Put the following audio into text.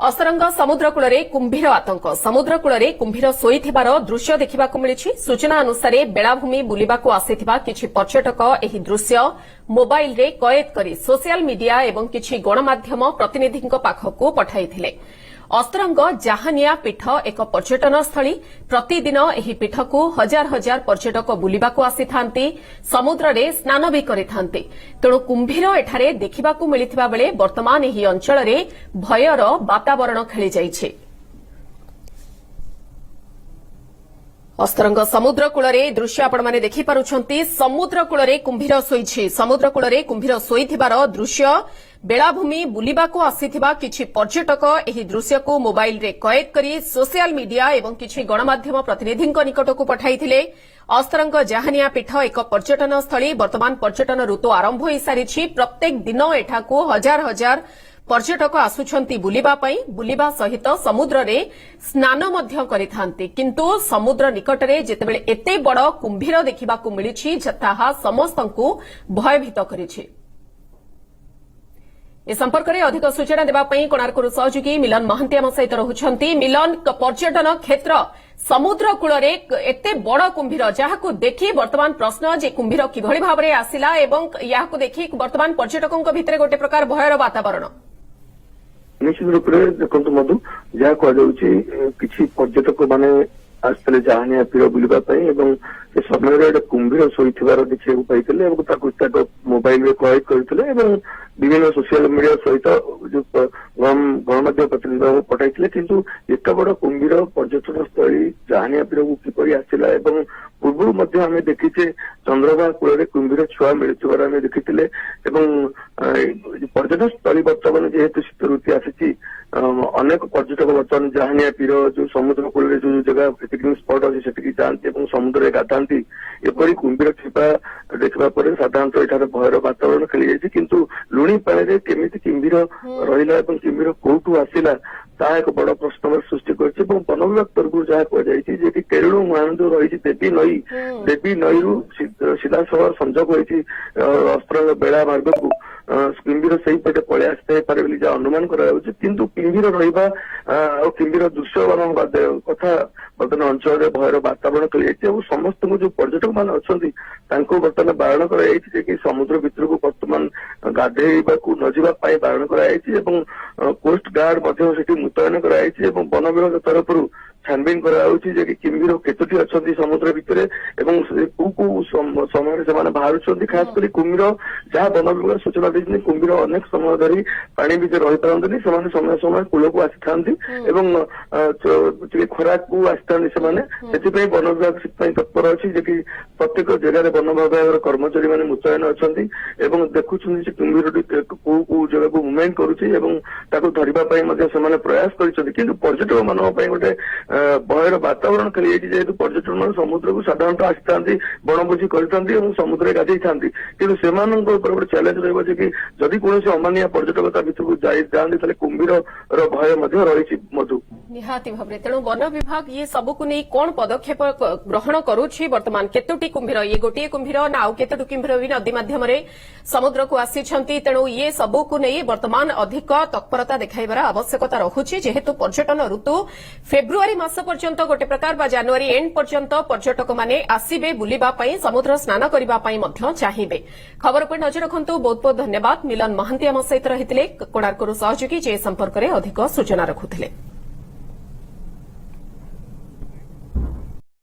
असरंग समुद्र कूल कुंभीर आतंक समुद्र कूल कुंभीर शोईथिबार दृश्य देखा मिली। सूचना अनुसार बेलाभूमि बुलिबाकू आसिथिबा किछि पर्यटक एही दृश्य मोबाइल रे कैद करी सोशल मीडिया एवं किछि गणमाध्यम प्रतिनिधिଙ୍କ पाखकू पठाइथिले। असरंग जहानिया पीठ एक पर्यटन स्थली। प्रतिदिन एही पीठकू हजार हजार पर्यटक बुलिबाकू आसिथांती, समुद्र रे स्नान भी करिथांती। तेणु कुंभीर एठारे देखिबाकू मिलिथिबा बेले वर्तमान एही अंचल रे भयर वातावरण खेली जाइछे। असरंग समुद्र कूल दृश्य आपण माने देखि पारुछंती। समुद्र कूल कुंभीर शोइछि। समुद्र कूल कुंभीर शोइथिबार दृश्य बेलाभूमि बुलिबाकू आसिथिबा किछि पर्यटक एही दृश्यकू मोबाइल रे कैद करी सोशल मीडिया एवं किछि गणमाध्यम प्रतिनिधिଙ୍କ निकटकू पठाइथिले। असरंग जहानिया पीठ एक पर्यटन स्थली। वर्तमान पर्यटन ऋतु आरंभ होई सारिछि। प्रत्येक दिन एठाकू हजार हजार पर्यटक आसुछंती बुलिबा सहित समुद्र रे स्नान मध्य करिथांती। किंतु समुद्र निकटरे जेतेबेले एते बड़ कुंभीर देखिबाकू मिलिछि ताहा समस्तंकू भयभीत करिछि। ए संपर्क में अधिक सूचना देवाई कोणार्करू सहयोगी मिलन महांती आम सहित रहुछंती। मिलन, पर्यटन क्षेत्र समुद्र कूल एते बड़ कुंभीर जहाकू देखि वर्तमान प्रश्न जे कुंभीर किभଳି भाबरे आसिला एवं याकू देखि वर्तमान पर्यटकों भितर गोटे प्रकार भयर वातावरण। निश्चित रूप से देखो मधु जहाँ कहुच्छी किसी पर्यटक माने आसते जहानिया पीर बुलवा से समय कुंभीर शोईथिबार देखा पाई मोबाइल कैद करते विभिन्न सोशल मीडिया सहित जो गणमाध्यम प्रतिनिधि पठाई किंतु एत बड़ कुंभीर पर्यटन स्थली जहानिया पीर को किपरि आसिला पूर्व आम देखीचे चंद्रभागा कूल कुंभीर छुआ मिलुवार आम देखी पर्यटन स्थली बर्तमान जेहेतु शीत ऋतु आसी अनेक पर्यटक बर्तमान जहानिया पीर जो समुद्र कूल जो जगह पिकनिक स्पट अच्छे से जाती समुद्र गाधाती एपरी कुंभीर छिपा देखा साधारणतः एठार भयर वातावरण खेली जाइए किंतु लुणी पानी केमिति कुंभीर रहिला एवं कुंभीर कोठू आसिला ता एक बड़ प्रश्न सृष्टि कर वन विभाग तरफ जहाँ कहुई केरल मुहान जो रही देवी नई सीधासह संजोग होती अस्त्रंग बेला मार्ग को कुंभीर से पटे पलि आसते पारे जहाँ अनुमान किंतु कुंभीर रहा कुंभीर दृश्य कथा बर्तमान अंचल भयर वातावरण खेली जाइए समस्त जो पर्यटक मान अच्छा बर्तमान बारण कर समुद्र भितर को बर्तमान गाधेवा न जावाई बारण कर कोस्ट गार्ड मुतयन कर वन विभाग तरफ छानबीन कर किंभीर केतोटी अच्छा समुद्र भितर समय से बाहर खास कर कुंभीर जहाँ वन विभाग सूचना दी कुंभीर अनेक समय धरी पानी भितर रही पारती समय समय कूल को आसी था खराक को आसी वन विभाग तत्पर अच्छी प्रत्येक जगह वन विभाग कर्मचारी मैंने मुतयन अच्छा देखुं कुंभीर कौ जगह को मुवमेंट करुँच प्रयास कर पर्यटक मान गोटे भयर वातावरण खेली जाए जेहेतु पर्यटक मान समुद्र को साधारणतः आसी था बनभोजी कर समुद्र गाधे था कि गोटे चैलेंज रही कि जदि कौन अमानिया पर्यटकता भितर को जाती कुंभीर भय रही मधु निहाती भाव तेणु वन विभाग ये सबको नहीं कौन पदक्षेप ग्रहण करुछि वर्तमान केतोटी कुंभीर ये गोटे कुंभीर ना आउ केतोटी कुंभीर भी नदी माध्यम समुद्र को आसी तेणु ये सबको नहीं वर्तमान अधिक तत्परता देखाइबार आवश्यकता रहुछि जेहेतु पर्यटन ऋतु फेब्रुआरी मास पर्यंत गोटे प्रकार बा जनवरी एंड पर्यंत पर्यटक माने आसीबे बुलिबा पई समुद्र स्नान करिबा पई मध्य चाहिबे। खबर पर नजर रखंतु। बहुत बहुत धन्यवाद। मिलन महांती आम सहित रहिथिले कोणार्करू सहयोगी जे संपर्क में अधिक सूचना रखुथिले।